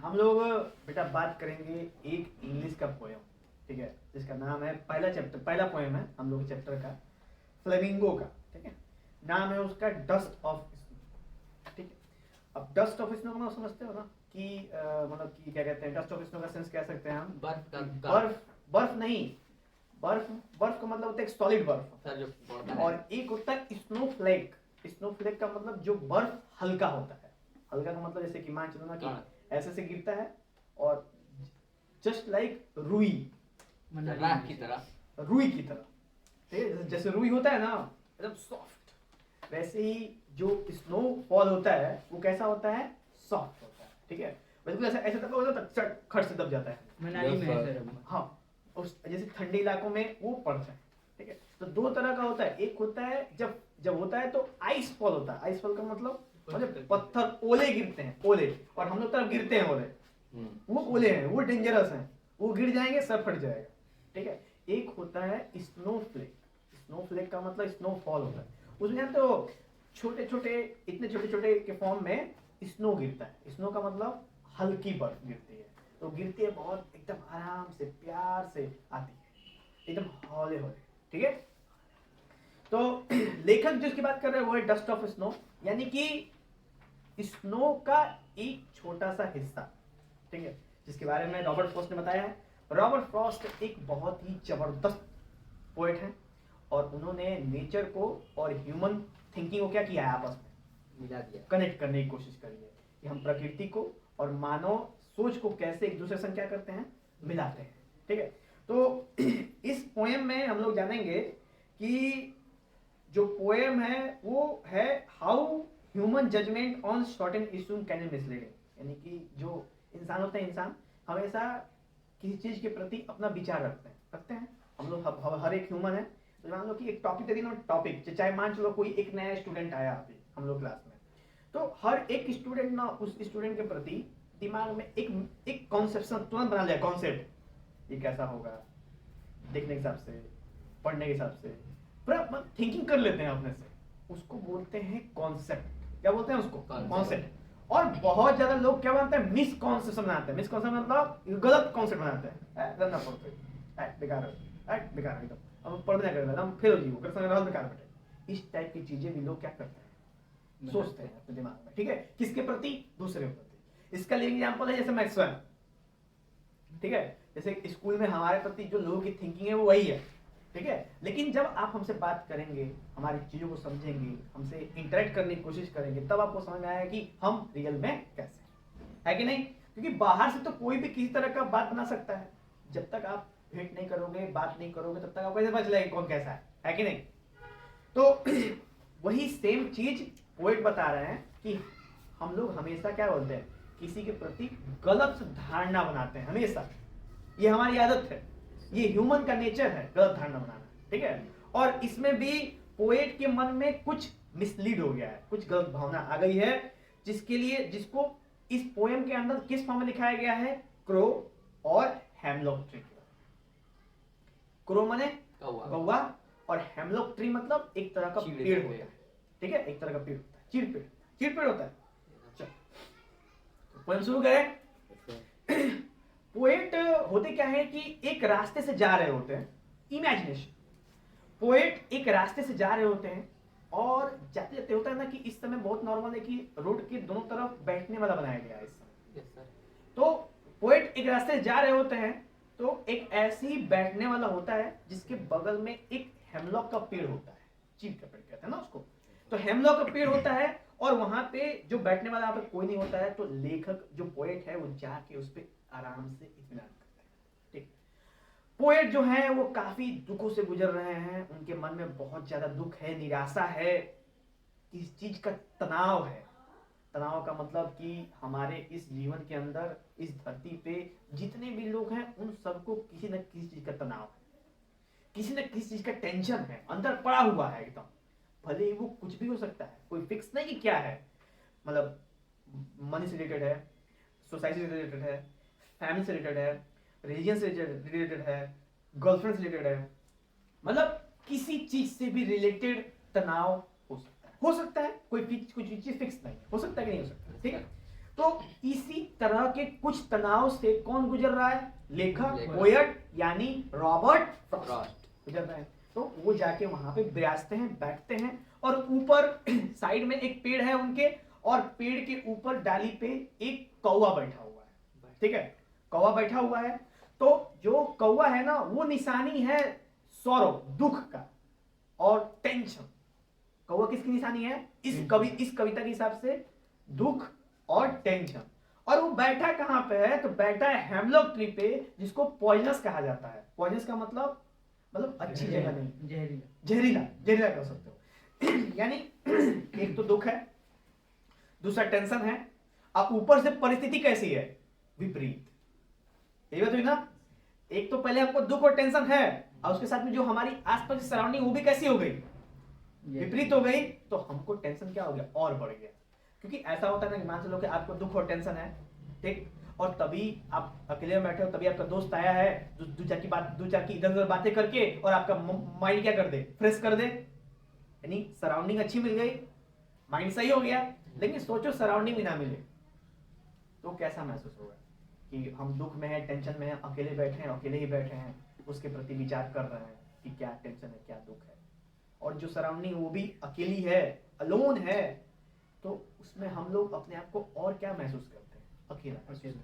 हम लोग बेटा बात करेंगे एक इंग्लिश का पोएम, ठीक है, जिसका नाम है, पहला पोएम है हम लोग चैप्टर का, फ्लेमिंगो का, ठीक है। नाम है उसका डस्ट ऑफ स्नो, ठीक है। अब डस्ट ऑफ स्नो को समझते हो ना कि मतलब कि क्या कहते हैं, डस्ट ऑफ स्नो का सेंस कह सकते हैं हम बर्फ नहीं, बर्फ का मतलब होता है एक सॉलिड बर्फ, और एक होता है स्नोफ्लेक। स्नोफ्लेक का मतलब जो बर्फ हल्का होता है, हल्का का मतलब जैसे कि मान चलो ना कि ऐसे से गिरता है और जस्ट लाइक रुई की तरह, ठीक है, जैसे रुई होता है ना एकदम सॉफ्ट, वैसे ही जो स्नो फॉल होता है वो कैसा होता है, सॉफ्ट होता है, ठीक है। बिल्कुल ऐसा ऐसा दबा होता है, खट से दब जाता है। मनाली में ऐसा हाँ, उस जैसे ठंडे इलाकों में वो पड़ता है, ठीक है। तो दो तरह का होता है, एक होता है जब होता है तो आइस फॉल होता है। आइस फॉल का मतलब पत्थर ओले गिरते हैं, ओले, और हम लोग तरफ गिरते हैं ओले, वो ओले हैं, वो डेंजरस हैं, वो गिर जाएंगे सर फट जाएगा, ठीक है। एक होता है स्नोफ्लेक, स्नोफ्लेक का मतलब स्नोफॉल होता है, उसमें जानते हो छोटे छोटे, इतने छोटे छोटे के फॉर्म में स्नो गिरता है। स्नो का मतलब हल्की बर्फ गिरती है, तो गिरती है बहुत एकदम आराम से प्यार से आती है, एकदम हौले हौले, ठीक है। तो लेखक जिसकी बात कर रहे हैं वो है डस्ट ऑफ स्नो, यानी कि स्नो का एक छोटा सा हिस्सा, ठीक है, जिसके बारे में रॉबर्ट फ्रॉस्ट ने बताया है। रॉबर्ट फ्रॉस्ट एक बहुत ही जबरदस्त पोएट हैं, और उन्होंने नेचर को और ह्यूमन थिंकिंग को क्या किया है, आपस में मिला दिया, कनेक्ट करने की कोशिश करी है कि हम प्रकृति को और मानव सोच को कैसे एक दूसरे से क्या करते हैं, मिलाते हैं, ठीक है। तो इस पोएम में हम लोग जानेंगे कि जो पोएम है वो है how human judgement on certain issue can be misleading, यानी कि जो इंसान होते हैं, इंसान हमेशा किसी चीज के प्रति अपना विचार रखते हैं। हम लोग हर एक ह्यूमन है, तो मान लो कि एक टॉपिक दे दी ना, टॉपिक चाहे मान चलो कोई एक नया स्टूडेंट आया अभी हम लोग क्लास में, तो हर एक स्टूडेंट ना उस स्टूडेंट के प्रति दिमाग में एक कॉन्सेप्शन तुरंत बना लिया, कॉन्सेप्ट ये कैसा होगा, देखने के हिसाब से, पढ़ने के हिसाब से पूरा थिंकिंग कर लेते हैं अपने से, उसको बोलते हैं कॉन्सेप्ट। क्या बोलते हैं उसको, कॉन्सेप्ट। और बहुत ज्यादा लोग क्या बनाते हैं, मिसकॉन्सेप्शन बनाते हैं। मिसकॉन्सेप्शन मतलब गलत कॉन्सेप्ट बनाते हैं, गंदा कॉन्सेप्ट, बेकार एकदम, अब पढ़ने कर हम फेल हो जी, वो बेकार बैठे, इस टाइप की चीजें भी लोग क्या करते हैं, सोचते हैं अपने दिमाग में, ठीक है, किसके प्रति, दूसरे के प्रति। इसका लिए एग्जांपल है जैसे मैक्सवेल, ठीक है, जैसे स्कूल में हमारे प्रति जो लोगों की थिंकिंग है वो वही है, ठीक है। लेकिन जब आप हमसे बात करेंगे, हमारी चीजों को समझेंगे, हमसे इंटरेक्ट करने की कोशिश करेंगे, तब आपको समझ में आएगा कि हम रियल में कैसे है कि नहीं। क्योंकि बाहर से तो कोई भी किसी तरह का बात बना सकता है, जब तक आप भेंट नहीं करोगे, बात नहीं करोगे, तब तक आपको कैसे पता चलेगा कौन कैसा है कि नहीं। तो वही सेम चीज पोएट बता रहे हैं कि हम लोग हमेशा क्या बोलते हैं, किसी के प्रति गलत धारणा बनाते हैं हमेशा, ये हमारी आदत है, ये ह्यूमन का नेचर है गलत धारणा बनाना, ठीक है। और इसमें भी पोएट के मन में कुछ मिसलीड हो गया है, कुछ गलत भावना आ गई है, जिसको इस पोएम के अंदर किस फॉर्म में दिखाया गया है, क्रो और हेमलॉक ट्री। क्रो माने कौवा, और हेमलॉक ट्री मतलब एक तरह का पेड़ होता है, ठीक है, एक तरह का पेड़ होता है, चीड़ पेड़ होता है। चलो पोएम शुरू करें। पोएट होते क्या है कि एक रास्ते से जा रहे होते हैं, इमेजिनेशन, पोएट एक रास्ते से जा रहे होते हैं, और जाते जाते होता है ना कि इस समय बहुत नॉर्मल है कि रोड के दोनों तरफ बैठने वाला बनाया गया है इस समय। तो पोएट एक रास्ते से जा रहे होते हैं, तो एक ऐसे ही बैठने वाला होता है जिसके बगल में एक हेमलॉक का पेड़ होता है, चीड़ का पेड़ कहते हैं ना उसको। तो हेमलॉक का पेड़ होता है, और वहां पे जो बैठने वाला यहाँ पे कोई नहीं होता है, तो लेखक जो पोएट है वो जाके उस पर आराम से इत्मीनान करता है, ठीक। पोएट जो है वो काफी दुखों से गुजर रहे हैं, उनके मन में बहुत ज्यादा दुख है, निराशा है, किस चीज का तनाव है। तनाव का मतलब कि हमारे इस जीवन के अंदर, इस धरती पे जितने भी लोग हैं उन सबको किसी न किसी चीज का तनाव है, किसी न किसी चीज का टेंशन है, अंदर पड़ा हुआ है एकदम। भले ही वो कुछ भी हो सकता है, कोई फिक्स नहीं कि क्या है, मतलब मनी से रिलेटेड है, सोसाइटी से रिलेटेड है, फैमिली से रिलेटेड है, रिलीजन से रिलेटेड है, गर्लफ्रेंड से रिलेटेड है, मतलब किसी चीज से भी रिलेटेड तनाव हो सकता है कोई चीज फिक्स नहीं हो सकता है कि नहीं हो सकता, ठीक है। तो इसी तरह के कुछ तनाव से कौन गुजर रहा है? लेखक, लेखक। पोएट यानी रॉबर्ट फ्रॉस्ट फ्रॉस्ट। गुजर रहा है। तो वो जाके वहां पे विराजते हैं, बैठते हैं, और ऊपर साइड में एक पेड़ है उनके, और पेड़ के ऊपर डाली पे एक कौवा बैठा हुआ है। ठीक है, कौवा बैठा हुआ है। तो जो कौवा है ना, वो निशानी है सौरव, दुख का और टेंशन। कौवा किसकी निशानी है? इस कविता के हिसाब से दुख और टेंशन। और वो बैठा कहां पे है? तो बैठा है हेमलॉक ट्री पे, जिसको पॉइजनस कहा जाता है। पॉइजनस का मतलब अच्छी जगह नहीं, जहरीला जहरीला कह सकते हो। यानी एक तो दुख है, दूसरा टेंशन है, अब ऊपर से परिस्थिति कैसी है? विपरीत। यही बात हुई ना? एक तो पहले हमको दुख और टेंशन है, और उसके साथ में जो हमारी आसपास की सराउंडिंग वो भी कैसी हो गई? विपरीत हो गई। तो हमको टेंशन क्या हो गया? और बढ़ गया। क्योंकि ऐसा होता है ना कि मान लो कि आपको दुख और टेंशन है, ठीक, और तभी आप अकेले में बैठे हो, तभी आपका दोस्त आया है, दो चार की इधर उधर बातें करके, और आपका माइंड क्या कर दे? फ्रेश कर दे। यानी सराउंडिंग अच्छी मिल गई, माइंड सही हो गया। लेकिन सोचो सराउंडिंग भी ना मिले तो कैसा महसूस होगा कि हम दुख में हैं, टेंशन में हैं, अकेले बैठे हैं, अकेले ही बैठे हैं, उसके प्रति विचार कर रहे हैं कि क्या टेंशन है, क्या दुख है, और जो सराउंडिंग वो भी अकेली है, अलोन है, तो उसमें हम लोग अपने आप को और क्या महसूस करते हैं? अकेला।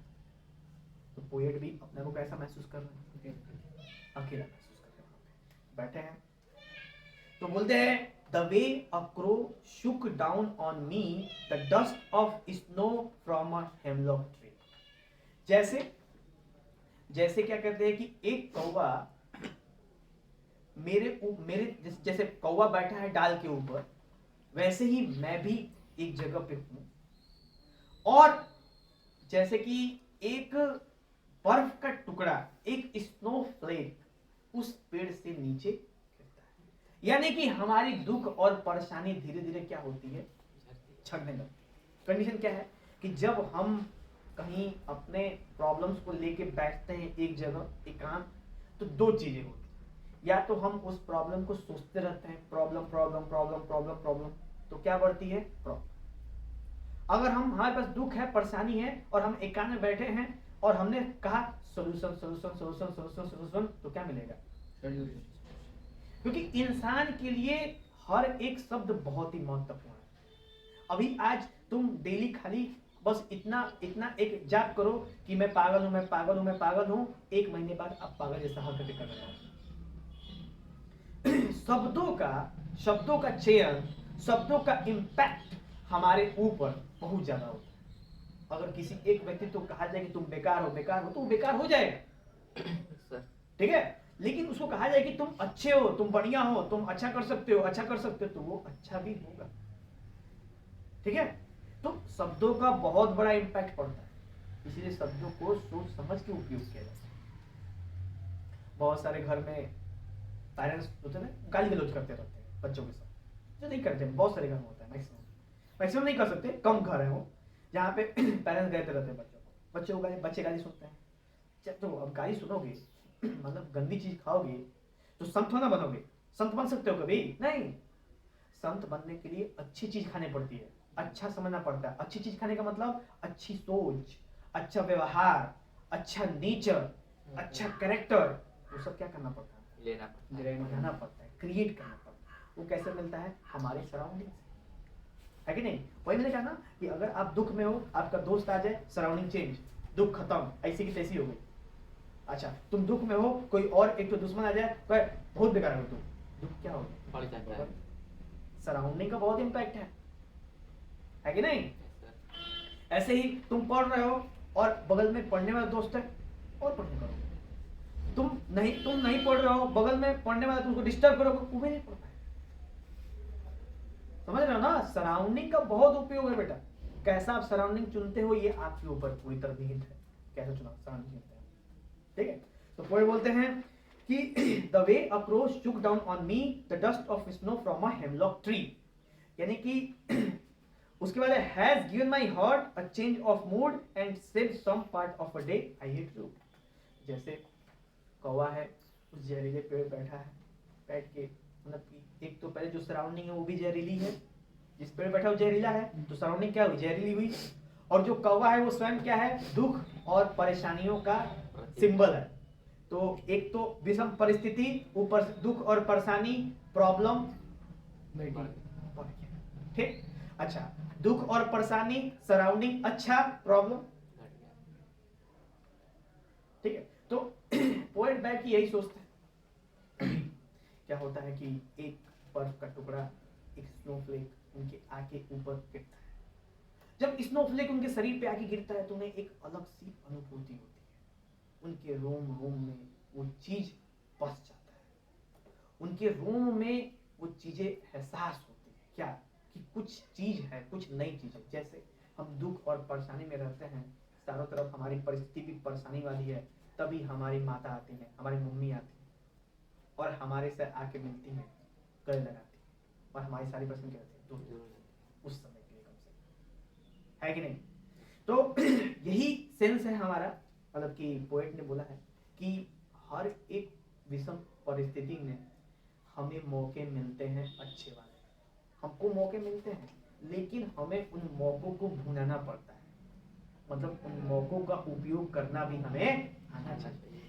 तो पोएट भी अपने को कैसा महसूस कर रहे हैं? अकेला महसूस कर रहे हैं, बैठे हैं। तो बोलते हैं, the way a crow shook down on me the dust of snow from a hemlock tree। जैसे क्या कहते हैं कि एक कौवा मेरे जैसे कौवा बैठा है डाल के ऊपर, वैसे ही मैं भी एक जगह पे हूं, और जैसे कि एक बर्फ का टुकड़ा, एक स्नो फ्लेक उस पेड़ से नीचे गिरता है। यानी कि हमारी दुख और परेशानी धीरे धीरे क्या होती है? छटने लगती है। कंडीशन क्या है कि जब हम कहीं अपने प्रॉब्लम्स को लेके बैठते हैं एक जगह एकांत, तो दो चीजें होती हैं। या तो हम उस प्रॉब्लम को सोचते रहते हैं, problem problem problem problem problem, तो क्या बढ़ती है? प्रॉब्लम। अगर हमारे पास दुख है, परेशानी है, और हम एकांत में बैठे हैं और हमने कहा solution solution solution solution solution, तो क्या मिलेगा? क्योंकि इंसान के लिए हर एक शब्द बहुत ही महत्वपूर्ण है। अभी आज तुम डेली खाली बस इतना एक जाप करो कि मैं पागल हूं, मैं पागल हूं, मैं पागल हूं, एक महीने बाद आप पागल जैसा हरकतें कर रहे हो। शब्दों का चयन, शब्दों का इम्पैक्ट हमारे ऊपर बहुत ज्यादा होता है। अगर किसी एक व्यक्ति को कहा जाए कि तुम बेकार हो तो वो बेकार हो जाएगा, ठीक है। लेकिन उसको कहा जाए कि तुम अच्छे हो, तुम बढ़िया हो, तुम अच्छा कर सकते हो, तो वो अच्छा भी होगा, ठीक है। तो शब्दों का बहुत बड़ा इम्पैक्ट पड़ता है, इसलिए शब्दों को सोच समझ के उपयोग किया जाता है। बहुत सारे घर में पेरेंट्स होते हैं, गाली गलौज करते रहते हैं बच्चों के साथ, जो नहीं करते, बहुत सारे घर में होता है, मैक्सिमम नहीं कर सकते, कम घर है वो जहाँ पे पेरेंट्स कहते रहते हैं बच्चों को बच्चे गाली सुनते हैं। तो अब गाली सुनोगे मतलब गंदी चीज खाओगे तो संत होना बनोगे? संत बन सकते हो कभी? नहीं। संत बनने के लिए अच्छी चीज खानी पड़ती है, अच्छा समझना पड़ता है। अच्छी चीज खाने का मतलब अच्छी सोच, अच्छा व्यवहार, अच्छा नेचर, अच्छा कैरेक्टर, वो सब क्या करना पड़ता है? लेना पड़ता है, क्रिएट करना पड़ता है। वो कैसे मिलता है? हमारे सराउंडिंग से, है कि नहीं? वही मैंने कहा ना कि अगर आप दुख में हो, आपका दोस्त आ जाए, सराउंडिंग चेंज, दुख खत्म, ऐसी की तैसी हो गई। अच्छा, तुम दुख में हो, कोई और एक तो दुश्मन आ जाए, बहुत बेकार हो तुम, दुख क्या हो गया? सराउंडिंग का बहुत इम्पैक्ट है कि नहीं? ऐसे ही तुम पढ़ रहे हो और बगल में पढ़ने वाला दोस्त है, और पढ़ने करो। तुम नहीं पढ़ रहे हो, बगल में पढ़ने वाला तुमको डिस्टर्ब करोगे, वो भी नहीं पढ़ पाए। समझ रहे हो ना? सराउंडिंग का बहुत उपयोग है बेटा। कैसा आप सराउंडिंग चुनते हो ये आपके ऊपर पूरी तरह निहित है, कैसा चुनाव सराउंडिंग चुनते हैं, ठीक है। तो पोएट बोलते हैं कि the way a crow shook down on me the dust of snow from a hemlock tree, यानी कि उसके बाद has given my heart a change of mood and saved some part of a day I hate you। जैसे कौवा है, उस जहरीले पेड़ बैठा है, बैठ के मतलब कि एक तो पहले जो सराउंडिंग है वो भी जहरीली है, जिस पेड़ बैठा वो जहरीला है, तो सराउंडिंग क्या हुई? जहरीली हुई। और जो कौवा है वो स्वयं क्या है, दुख और परेशानियों का सिंबल है। तो एक तो विषम परिस्थिति, ऊपर से दुख और परेशानी, प्रॉब्लम, ठीक। अच्छा, दुख और परेशानी, सराउंडिंग अच्छा, प्रॉब्लम, ठीक है। तो पोएट बैग यही सोचते हैं। क्या होता है कि एक बर्फ का टुकड़ा, एक स्नोफ्लेक उनके आके ऊपर गिरता है। जब स्नोफ्लेक उनके शरीर पे आके गिरता है तो उन्हें एक अलग सी अनुभूति होती है। उनके रोम रोम में वो चीज बस जाता है, उनके रोम में वो चीजें एहसास होती है। क्या कि कुछ चीज है, कुछ नई चीज है। जैसे हम दुख और परेशानी में रहते हैं, चारों तरफ हमारी परिस्थिति भी परेशानी वाली है, तभी हमारी माता आती है, हमारी मम्मी आती है और हमारे से आके मिलती है, गले लगाती है और हमारी सारी प्रश्न क्या रहती है, दूर उस समय के लिए कम से, है कि नहीं। तो यही सेंस है हमारा, मतलब कि पोएट ने बोला है कि हर एक विषम परिस्थिति में हमें मौके मिलते हैं अच्छे वाले, हमको मौके मिलते हैं, लेकिन हमें उन मौकों को भूनना पड़ता है। मतलब उन मौकों का उपयोग करना भी हमें आना चाहिए।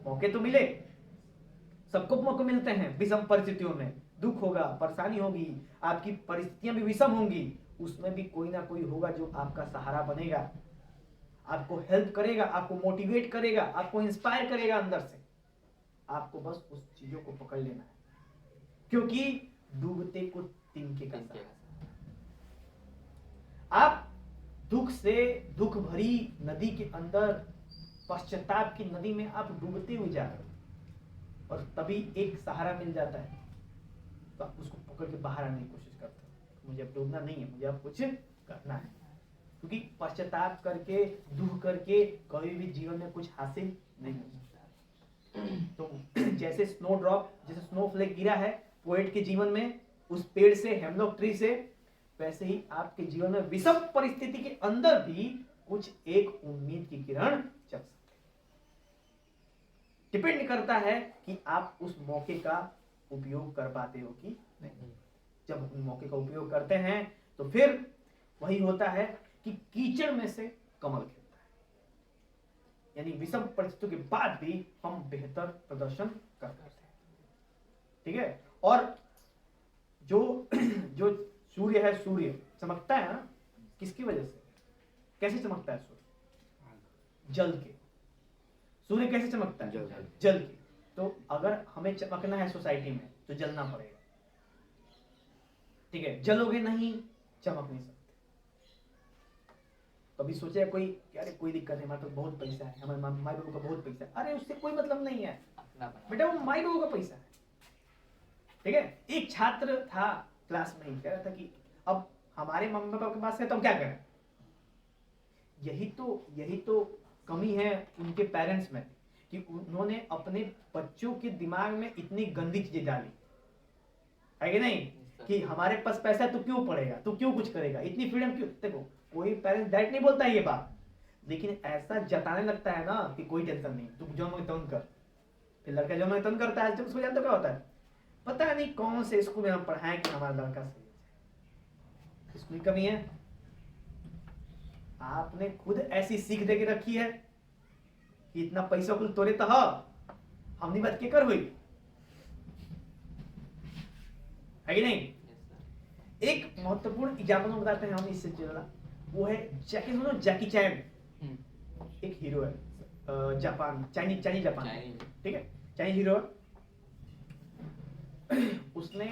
मौके तो मिले, सबको मौके मिलते हैं विषम परिस्थितियों में, दुख होगा, परेशानी होगी, आपकी परिस्थितियां भी विषम होंगी, उसमें भी कोई ना कोई होगा जो आपका सहारा बनेगा, आपको हेल्प करेगा, आपको मोटिवेट करेगा, आपको इंस्पायर करेगा अंदर से। आपको बस उस चीजों को पकड़ लेना है, क्योंकि डूबते को तिनके का सहारा। आप दुख से, दुख भरी नदी के अंदर, पश्चाताप की नदी में आप डूबते हुए जा रहे हो और तभी एक सहारा मिल जाता है तो आप उसको पकड़ के बाहर आने की कोशिश करते हो। मुझे अब डूबना नहीं है, मुझे अब कुछ करना है, क्योंकि पश्चाताप करके, दुख करके कभी भी जीवन में कुछ हासिल नहीं हो सकता। तो जैसे स्नो ड्रॉप, जैसे स्नोफ्लेक गिरा है पोएट के जीवन में उस पेड़ से, हेमलॉक ट्री से, वैसे ही आपके जीवन में विषम परिस्थिति के अंदर भी कुछ एक उम्मीद की किरण चल सकती है। डिपेंड करता है कि आप उस मौके का उपयोग कर पाते हो कि नहीं। जब उन मौके का उपयोग करते हैं तो फिर वही होता है कि कीचड़ में से कमल खिलता है, यानी विषम परिस्थितियों के बाद भी हम बेहतर प्रदर्शन कर पाते हैं, ठीक है। और जो सूर्य है, सूर्य चमकता है ना, किसकी वजह से, कैसे चमकता है सूर्य, जल के। सूर्य कैसे चमकता है, जल के। तो अगर हमें चमकना है सोसाइटी में तो जलना पड़ेगा, ठीक है। जलोगे नहीं, चमक नहीं सकते। कभी सोचे कोई, अरे कोई दिक्कत नहीं, हमारे पास बहुत पैसा है, हमारे माई बाबू का बहुत पैसा है, अरे उससे कोई मतलब नहीं है बेटा, वो माई बाबू का पैसा है, ठीक है। एक छात्र था क्लास में, ही कह रहा था कि अब हमारे मम्मी पापा के पास है तो हम क्या करें। यही तो कमी है उनके पेरेंट्स में, कि उन्होंने अपने बच्चों के दिमाग में इतनी गंदी चीजें डाली है कि नहीं, कि हमारे पास पैसा है तो क्यों पढ़ेगा, तो क्यों कुछ करेगा, इतनी फ्रीडम क्यों। देखो कोई पेरेंट्स डायरेक्ट नहीं बोलता है ये बात, लेकिन ऐसा जताने लगता है ना कि कोई टेंशन नहीं, तू जो मैं तंग कर। फिर लड़का जो मैं तंग करता है, जब उसको जानते क्या होता है, पता नहीं कौन से स्कूल में हम पढ़ाएं कि हमारा लड़का सही है। स्कूल की कमी है, आपने खुद ऐसी सीख दे के रखी है कि इतना पैसा कुल तोरे तो हमने बात के कर हुई है कि नहीं। एक महत्वपूर्ण एग्जाम्पल बताते हैं हम इससे जुड़ा, वो है जैकी चैन। एक हीरो है जापान, चाइनीज जापान, ठीक है, चाइनीज हीरो। उसने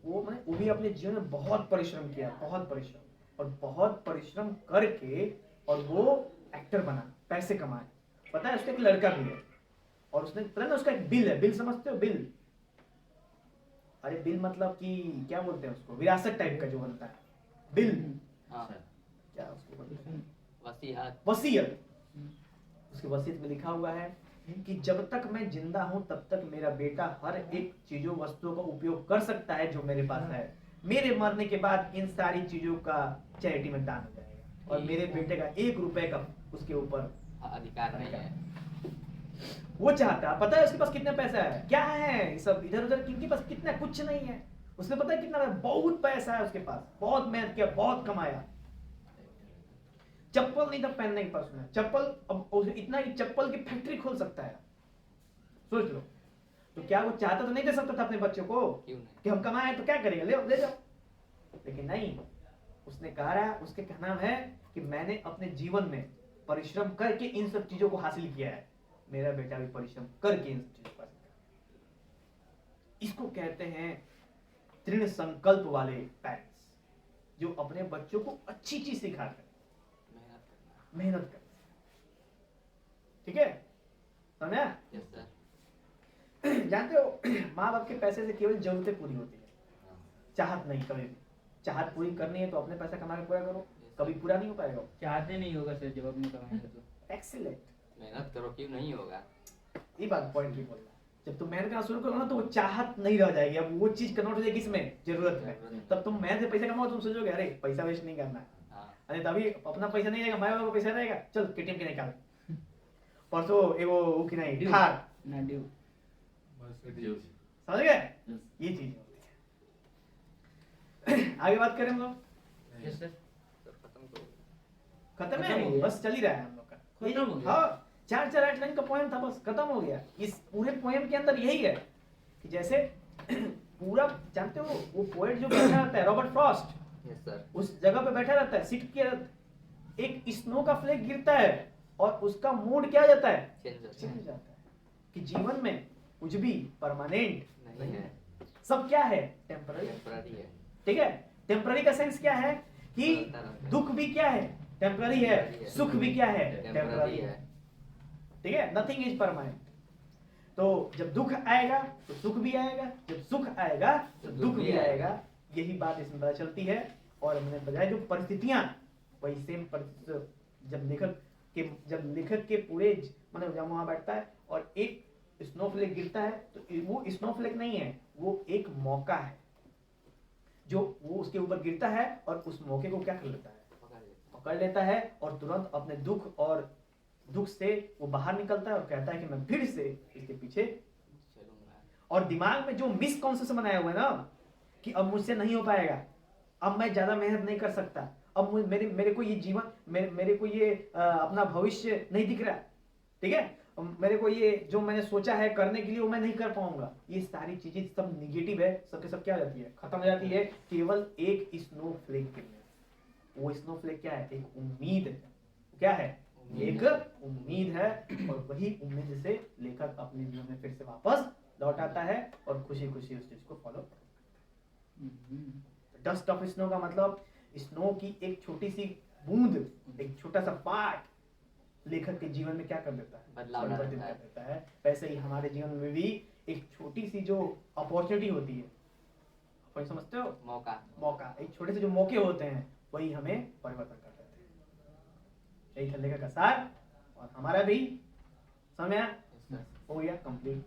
वो भी अपने जीवन में बहुत परिश्रम किया, बहुत परिश्रम, और बहुत परिश्रम करके और वो एक्टर बना, पैसे कमाए। पता है उसका एक लड़का भी है, और उसने पता ना उसका एक बिल है, बिल समझते हो, बिल, अरे बिल मतलब कि क्या बोलते हैं उसको, विरासत टाइप का जो बनता है बिल, क्या उसको बोलते हैं, वसीयत। उसकी वसीयत में लिखा हुआ है कि जब तक मैं जिंदा हूं तब तक मेरा बेटा हर एक चीजों, वस्तुओं का उपयोग कर सकता है जो मेरे पास है। मेरे मरने के बाद इन सारी चीजों का चैरिटी में दान हो जाएगा, और मेरे बेटे का 1 रुपए का उसके ऊपर अधिकार नहीं है। वो चाहता है, पता है उसके पास कितने पैसा है, क्या है सब इधर उधर, किनके पास कितना, कुछ नहीं है। उसने पता है कितना, बहुत पैसा है उसके पास, बहुत मेहनत किया, बहुत कमाया, चप्पल नहीं था पहनने के पास में, चप्पल अब इतना कि चप्पल की फैक्ट्री खोल सकता है, सोच लो। तो क्या वो चाहता तो नहीं दे सकता था अपने बच्चों को क्यों नहीं? कि हम कमाए तो क्या करेंगे, ले जाओ, लेकिन नहीं, उसने कहा, उसके कहना है कि मैंने अपने जीवन में परिश्रम करके इन सब चीजों को हासिल किया है, मेरा बेटा भी परिश्रम करके इन सब चीजों को हासिल करेगा। इसको कहते हैं दृढ़ संकल्प वाले पेरेंट्स, जो अपने बच्चों को अच्छी चीज सिखाते हैं, मेहनत करना। ठीक है, समझा? Yes sir. जानते हो माँ बाप के पैसे से केवल जरूरतें पूरी होती है, चाहत नहीं। कभी भी चाहत पूरी करनी है तो अपने पैसा कमा के पूरा करो, कभी पूरा नहीं हो पाएगा। चाहते नहीं होगा सर जब अपने कमाएंगे तो। एक्सीलेंट, मेहनत करो, क्यों नहीं होगा? ये बात पॉइंट भी बोल रहा है। जब तुम मेहनत करना शुरू करो ना तो वो चाहत नहीं रह जाएगी, अब वो चीज कन्वर्ट हो जाएगी इसमें जरूरत में। तब तुम मेहनत से पैसा कमाओ, तुम सोचोगे अरे पैसा वेस्ट नहीं करना है, अरे तभी अपना पैसा नहीं रहेगा, माँ बाप का पैसा रहेगा, चल केटीएम के निकाल, परसों एगो वो की नहीं थार ना ड्यू। समझ गए? ये चीज होती है। आगे बात करें हम लोग। Yes sir. खत्म करो। खत्म खत्म है, हो गया। बस चल ही रहा है हम लोग का। खत्म हो गया। हाँ, 4 8 लाइन का पोएम था, बस खत्म हो गया। इस पूरे पोएम के अंदर यही है कि जैसे पूरा जानते हो वो पोएट जो बैठा रहता है रॉबर्ट फ्रॉस्ट, यस सर। उस जगह पे बैठा रहता है, सिट किया रहता है, एक स्नो का फ्लेक गिरता है और उसका मूड क्या हो जाता है, चेंज चेंज हो जाता है। कि जीवन में कुछ भी परमानेंट नहीं है, सब क्या है, टेम्पररी। टेम्पररी है। ठीक है, टेम्पररी का सेंस क्या है कि बदलता रहता है। दुख भी क्या है, टेम्पररी है, सुख भी क्या है, टेम्पररी है। ठीक है, नथिंग इज परमानेंट। तो जब दुख आएगा तो सुख भी आएगा, जब सुख आएगा तो दुख भी आएगा। यही बात इसमें पता चलती है। और मैंने बताया जो परिस्थितियां, वही सेम जब लेखक के पूरे मतलब जब वहां बैठता है और एक स्नोफ्लेक गिरता है तो वो स्नोफ्लेक नहीं है, वो एक मौका है जो वो उसके ऊपर गिरता है और उस मौके को क्या कर लेता है, पकड़ लेता है और तुरंत अपने दुख से वो बाहर निकलता है और कहता है कि मैं फिर से इसके पीछे चलूंगा। और दिमाग में जो मिसकॉन्सेप्शन बनाया हुआ है ना कि अब मुझसे नहीं हो पाएगा, अब मैं ज्यादा मेहनत नहीं कर सकता, अब मेरे को ये जीवन मेरे को ये अपना भविष्य नहीं दिख रहा, ठीक है, मेरे को ये जो मैंने सोचा है करने के लिए वो मैं नहीं कर पाऊंगा, ये सारी चीजें सब निगेटिव है, सबके सब क्या हो जाती है, खत्म हो जाती है केवल एक स्नोफ्लेक के लिए। वो स्नोफ्लेक क्या है, एक उम्मीद है। क्या है, एक उम्मीद है। और वही उम्मीद से लेखक अपने जीवन में फिर से वापस लौट आता है और खुशी खुशी उस चीज को फॉलो। डस्ट ऑफ स्नो का मतलब स्नो की एक छोटी सी बूंद, एक छोटा सा पार्ट लेखक के जीवन में क्या कर देता है, बदलाव ला परिवर्तित देता है। कर देता है। वैसे ही हमारे जीवन में भी एक छोटी सी जो अपॉर्चुनिटी होती है, आप समझते हो, मौका, एक छोटे से जो मौके होते हैं वही हमें परिवर्तन कर देते हैं। यही था लेखक का सार और हमारा भी समय Yes, sir. हो गया कंप्लीट।